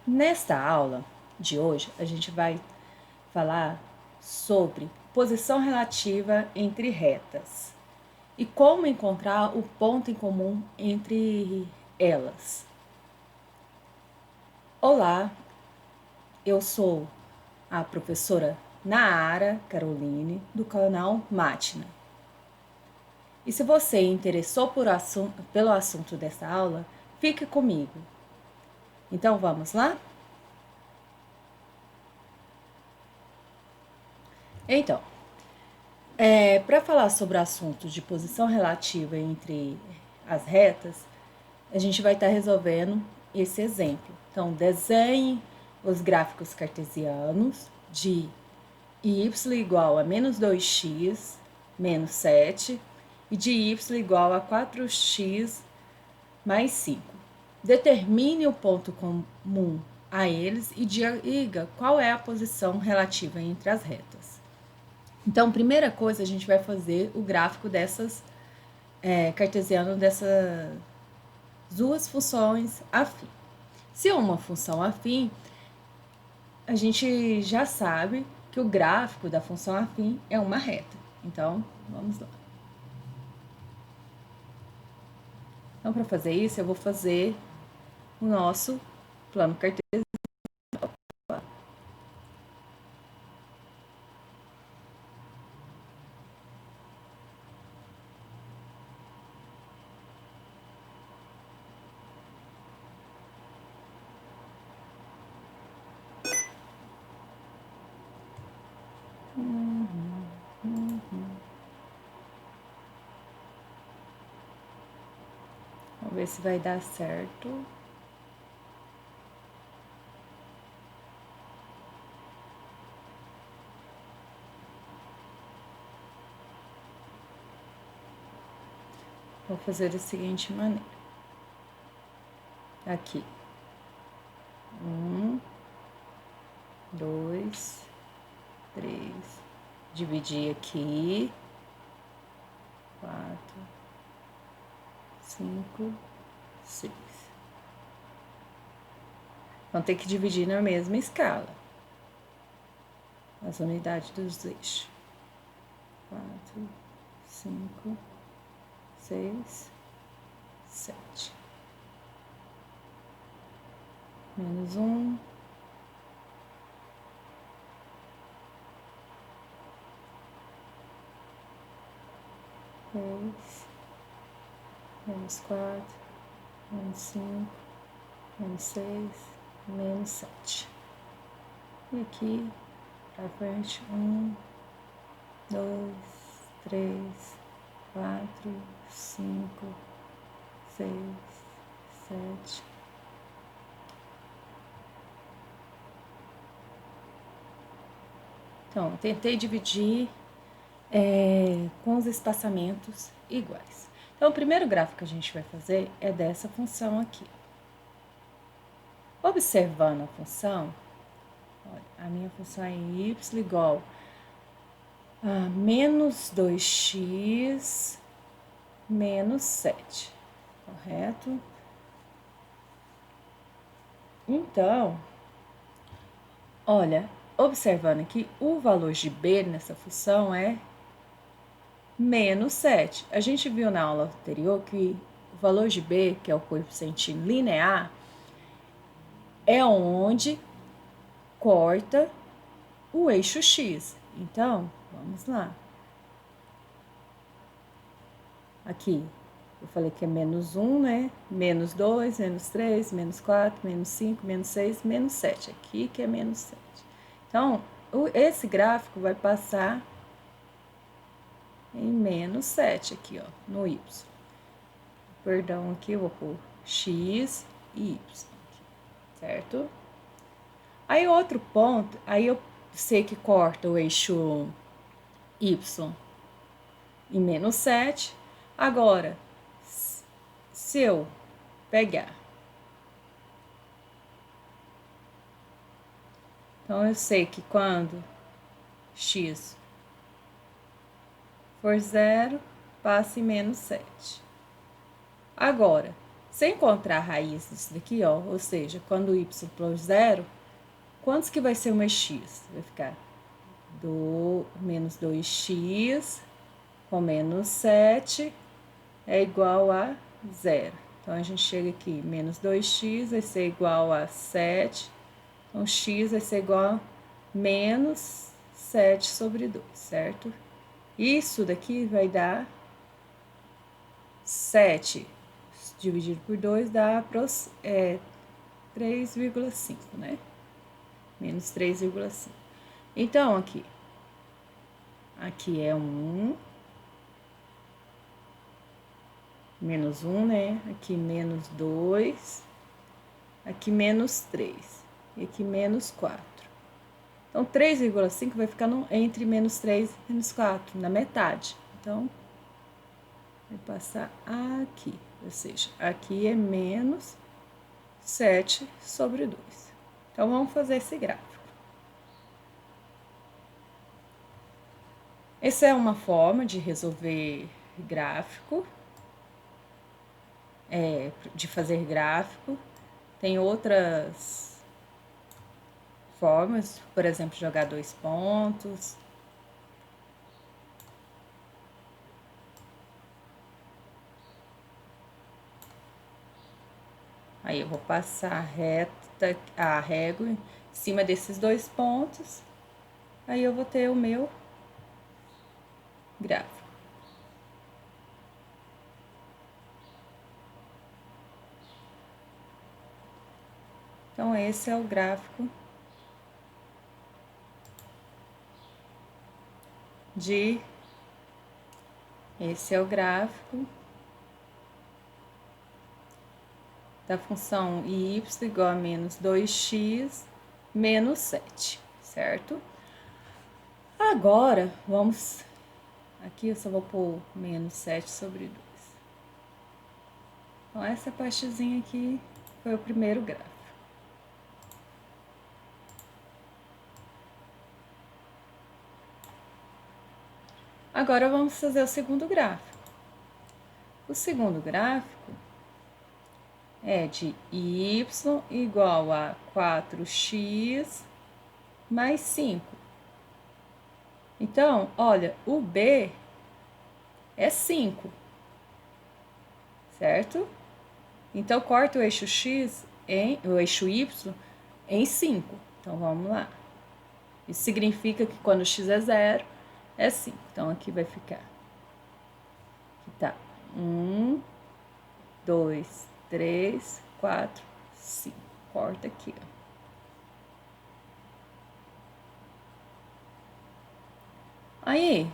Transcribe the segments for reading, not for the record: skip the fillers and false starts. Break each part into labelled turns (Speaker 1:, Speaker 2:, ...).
Speaker 1: Nesta aula de hoje, a gente vai falar sobre posição relativa entre retas e como encontrar o ponto em comum entre elas. Olá, eu sou a professora Naara Caroline, do canal Mátina. E se você interessou pelo assunto dessa aula, fique comigo. Então vamos lá? Então, para falar sobre o assunto de posição relativa entre as retas, a gente vai estar resolvendo esse exemplo. Então, desenhe os gráficos cartesianos de y igual a menos 2x menos 7 e de y igual a 4x mais 5. Determine o ponto comum a eles e diga qual é a posição relativa entre as retas. Então, primeira coisa, a gente vai fazer o gráfico cartesiano dessas duas funções afins. Se é uma função afim, a gente já sabe que o gráfico da função afim é uma reta. Então, vamos lá. Então, para fazer isso, eu vou fazer o nosso plano cartesiano. Vamos ver se vai dar certo. Vou fazer da seguinte maneira. Aqui. 1, 2, 3. Dividir aqui. 4, 5, 6. Então, tem que dividir na mesma escala. As unidades dos eixos. 4, 5, 6, 7. Menos 1. Menos 4, menos 5, menos 6, menos 7. E aqui, pra frente, 1, 2, 3, 4, 5, 6, 7. Então, eu tentei dividir com os espaçamentos iguais. Então, o primeiro gráfico que a gente vai fazer é dessa função aqui. Observando a função, olha, a minha função é y igual a menos 2x menos 7, correto? Então, olha, observando aqui, o valor de b nessa função é menos 7. A gente viu na aula anterior que o valor de b, que é o coeficiente linear, é onde corta o eixo x. Então, vamos lá. Aqui, eu falei que é menos 1, né? Menos 2, menos 3, menos 4, menos 5, menos 6, menos 7. Aqui que é menos 7. Então, esse gráfico vai passar em menos 7 aqui, ó, no y. Perdão, aqui eu vou pôr x e y, certo? Aí, outro ponto, aí eu sei que corta o eixo y em menos 7. Agora, se eu pegar, então eu sei que quando x for 0, passa em menos 7. Agora, Se encontrar a raiz disso daqui, ó, ou seja, quando o y for zero, quantos que vai ser o meu x? Vai ficar menos 2x com menos 7 é igual a zero. Então, a gente chega aqui, menos 2x vai ser igual a 7. Então, x vai ser igual a menos 7 sobre 2, certo? Isso daqui vai dar 7 dividido por 2 dá 3,5, né? Menos 3,5. Então, aqui é 1, menos 1, né? Aqui menos 2, aqui menos 3, e aqui menos 4. Então, 3,5 vai ficar entre menos 3 e menos 4, na metade. Então, vai passar aqui, ou seja, aqui é menos 7 sobre 2. Então, vamos fazer esse gráfico. Essa é uma forma de resolver gráfico, de fazer gráfico. Tem outras formas, por exemplo, jogar 2 pontos. Aí eu vou passar a régua em cima desses 2 pontos. Aí eu vou ter o meu gráfico. Então, esse é o gráfico esse é o gráfico da função y igual a menos 2x menos 7, certo? Agora, aqui eu só vou pôr menos 7 sobre 2. Então, essa partezinha aqui foi o primeiro gráfico. Agora, vamos fazer o segundo gráfico. O segundo gráfico é de y igual a 4x mais 5. Então, olha, o b é 5, certo? Então, corta o eixo o eixo y em 5. Então, vamos lá. Isso significa que quando x é 0, é 5. Então, aqui vai ficar. Aqui tá 1, 2, 3, 4, 5. Corta aqui, ó. Aí,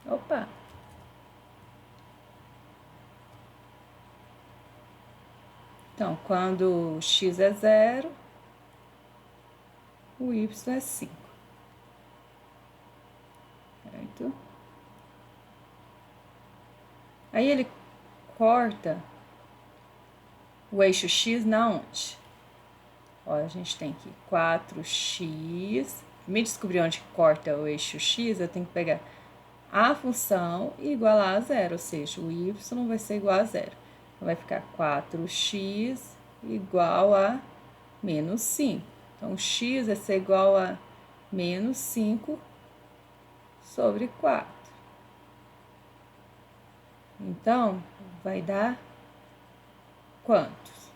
Speaker 1: opa. Então, quando x é 0, o y é 5. Certo? Aí ele corta o eixo x na onde? Ó, a gente tem aqui 4x. Me descobrir onde corta o eixo x, eu tenho que pegar a função e igualar a zero, ou seja, o y vai ser igual a zero. Então, vai ficar 4x igual a menos 5. Então, x vai ser igual a menos 5 sobre 4. Então, vai dar quantos?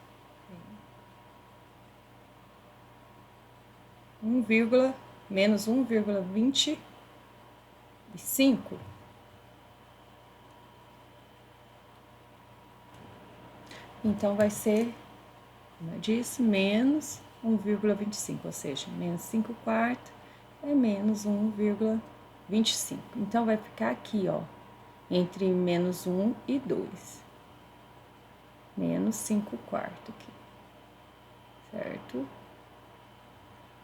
Speaker 1: 1, menos 1,25. Então, vai ser, como eu disse, menos 1,25, ou seja, menos 5 quartos é menos 1,25. Então, vai ficar aqui, ó, entre menos 1 e 2. Menos 5 quartos aqui, certo?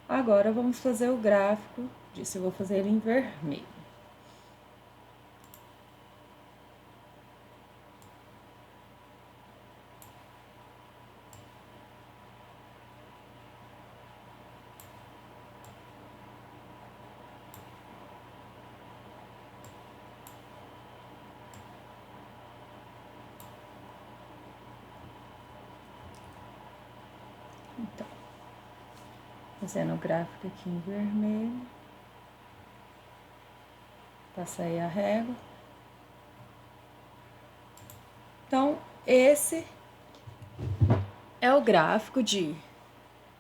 Speaker 1: Agora, vamos fazer o gráfico disso. Eu vou fazer ele em vermelho. fazendo o gráfico aqui em vermelho. Passa aí a régua. Então, esse é o gráfico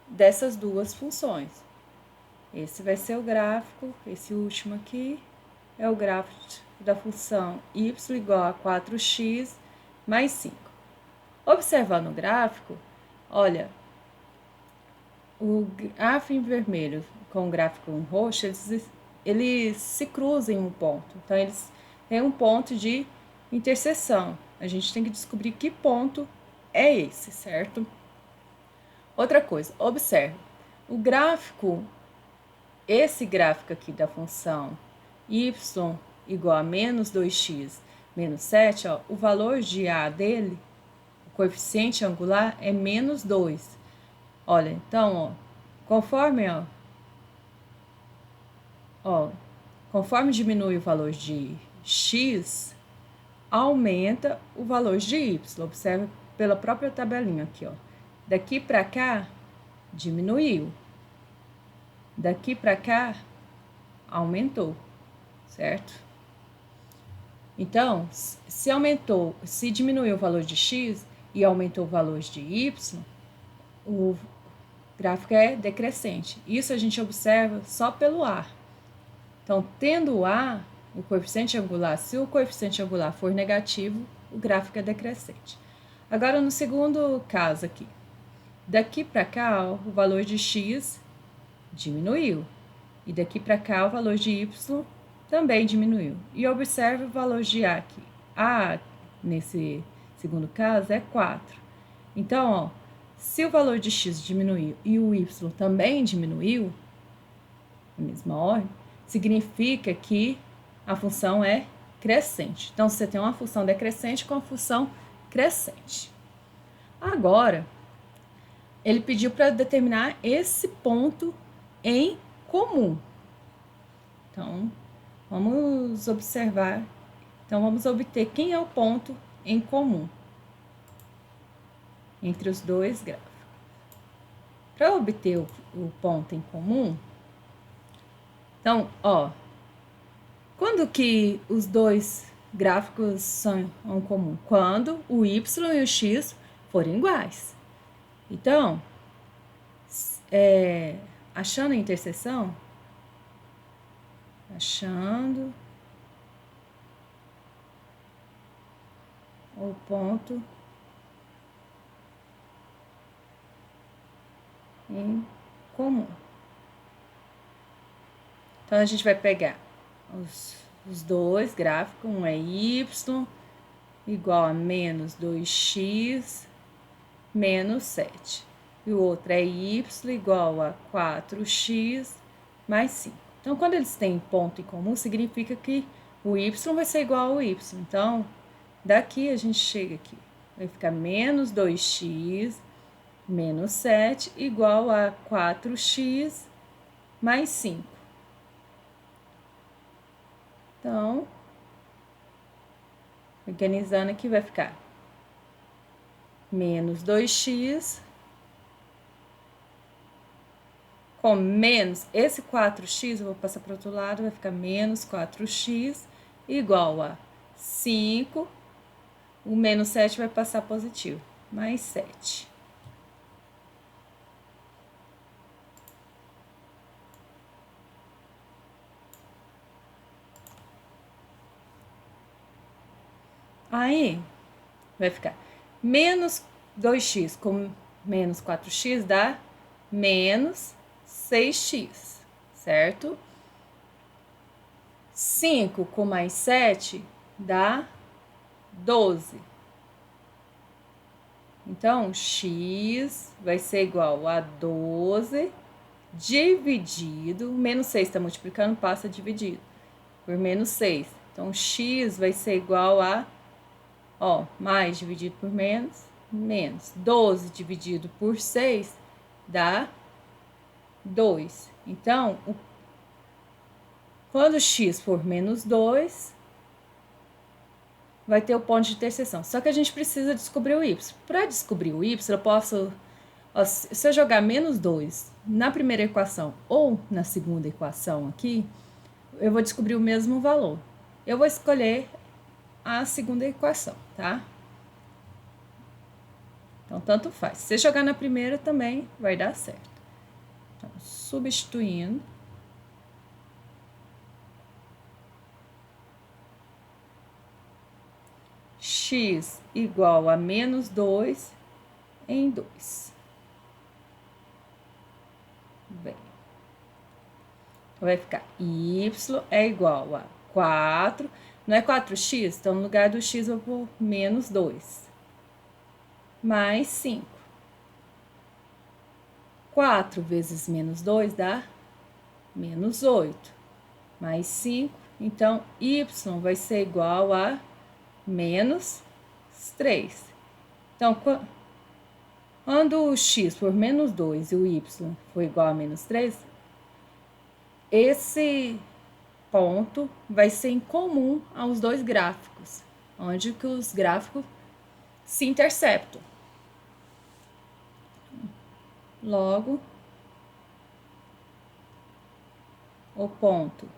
Speaker 1: dessas duas funções. Esse vai ser o gráfico, esse último aqui é o gráfico da função y igual a 4x mais 5. Observando o gráfico, olha, o gráfico em vermelho com o gráfico em roxo, eles se cruzam em um ponto. Então, eles têm um ponto de interseção. A gente tem que descobrir que ponto é esse, certo? Outra coisa, observe, o gráfico, esse gráfico aqui da função y igual a menos 2x menos 7, ó, o valor de A dele, o coeficiente angular, é menos 2. Olha, então, ó, conforme diminui o valor de x, aumenta o valor de y. Observe pela própria tabelinha aqui, ó. Daqui para cá, diminuiu. Daqui para cá, aumentou, certo? Então, se diminuiu o valor de x e aumentou o valor de y, o gráfico é decrescente. Isso a gente observa só pelo A. Então, tendo o A, o coeficiente angular, se o coeficiente angular for negativo, o gráfico é decrescente. Agora, no segundo caso aqui, daqui para cá, ó, o valor de x diminuiu. E daqui para cá, o valor de y também diminuiu. E observe o valor de A aqui. A, nesse segundo caso, é 4. Então, ó, se o valor de x diminuiu e o y também diminuiu, na mesma ordem, significa que a função é crescente. Então, você tem uma função decrescente com a função crescente. Agora, ele pediu para determinar esse ponto em comum. Então, vamos observar. Então, vamos obter quem é o ponto em comum entre os dois gráficos. Para obter o ponto em comum, então, ó, quando que os dois gráficos são em comum? Quando o y e o x forem iguais. Então, achando a interseção, achando o ponto em comum. Então, a gente vai pegar os dois gráficos, um é y igual a menos 2x menos 7. E o outro é y igual a 4x mais 5. Então, quando eles têm ponto em comum, significa que o y vai ser igual ao y. Então, daqui a gente chega aqui, vai ficar menos 2x menos 7 igual a 4x mais 5. Então, organizando aqui, vai ficar menos 2x com menos, esse 4x, eu vou passar para o outro lado, vai ficar menos 4x igual a 5, o menos 7 vai passar positivo, mais 7. Aí, vai ficar menos 2x com menos 4x dá menos 6x, certo? 5 com mais 7 dá 12. Então, x vai ser igual a 12 dividido, menos 6 está multiplicando, passa dividido, por menos 6. Então, x vai ser igual a, ó, mais dividido por menos, menos. 12 dividido por 6 dá 2. Então, quando x for menos 2, vai ter o ponto de interseção. Só que a gente precisa descobrir o y. Para descobrir o y, eu posso, ó, se eu jogar menos 2 na primeira equação ou na segunda equação aqui, eu vou descobrir o mesmo valor. Eu vou escolher a segunda equação, tá? Então, tanto faz. Se você jogar na primeira, também vai dar certo. Então, substituindo. X igual a menos 2 em 2. Bem, então vai ficar y é igual a 4, não é 4x? Então, no lugar do x, eu vou menos 2, mais 5. 4 vezes menos 2 dá menos 8, mais 5. Então, y vai ser igual a menos 3. Então, quando o x for menos 2 e o y for igual a menos 3, esse ponto vai ser em comum aos dois gráficos, onde que os gráficos se interceptam. Logo, o ponto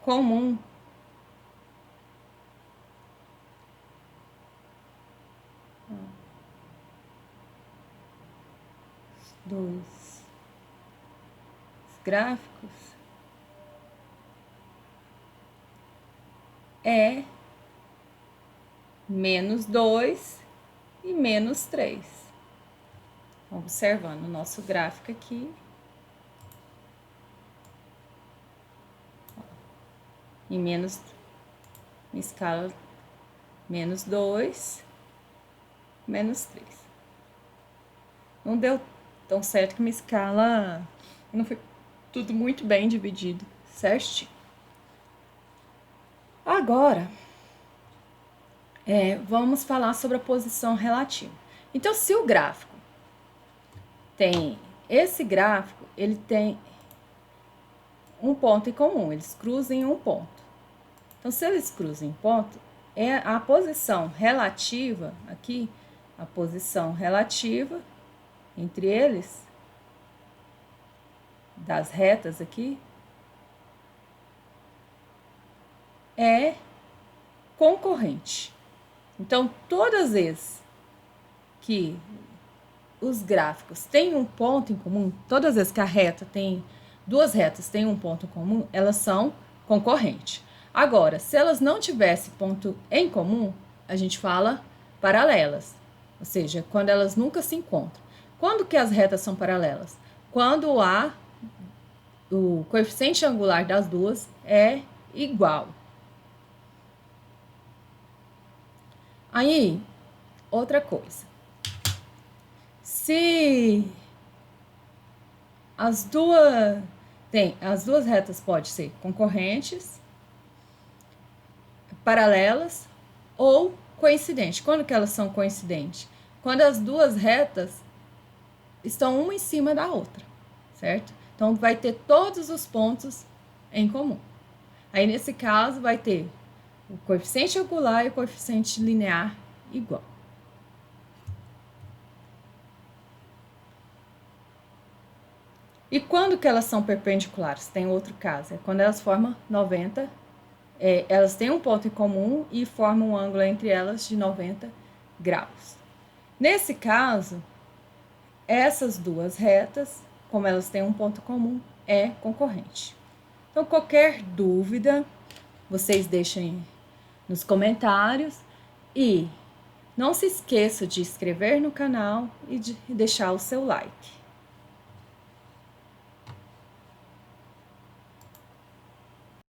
Speaker 1: comum dos gráficos é menos 2 e menos 3. Observando o nosso gráfico aqui. Em menos, em escala menos 2, menos 3. Não deu tão certo que minha escala não foi tudo muito bem dividido, certinho. Agora, vamos falar sobre a posição relativa. Então, se o gráfico tem esse gráfico, ele tem um ponto em comum, eles cruzam em um ponto. Então, se eles cruzam em ponto, é a posição relativa aqui, a posição relativa entre eles, das retas aqui, é concorrente. Então, todas as vezes que os gráficos têm um ponto em comum, todas as vezes que a reta tem, duas retas têm um ponto em comum, elas são concorrentes. Agora, se elas não tivessem ponto em comum, a gente fala paralelas, ou seja, quando elas nunca se encontram. Quando que as retas são paralelas? Quando o coeficiente angular das duas é igual. Aí, outra coisa. Se as duas retas podem ser concorrentes, paralelas ou coincidentes. Quando que elas são coincidentes? Quando as duas retas estão uma em cima da outra, certo? Então, vai ter todos os pontos em comum. Aí, nesse caso, vai ter o coeficiente angular e o coeficiente linear igual. E quando que elas são perpendiculares? Tem outro caso, é quando elas formam 90, elas têm um ponto em comum e formam um ângulo entre elas de 90 graus. Nesse caso, essas duas retas, como elas têm um ponto comum, é concorrente. Então, qualquer dúvida, vocês deixem nos comentários e não se esqueça de inscrever no canal e de deixar o seu like.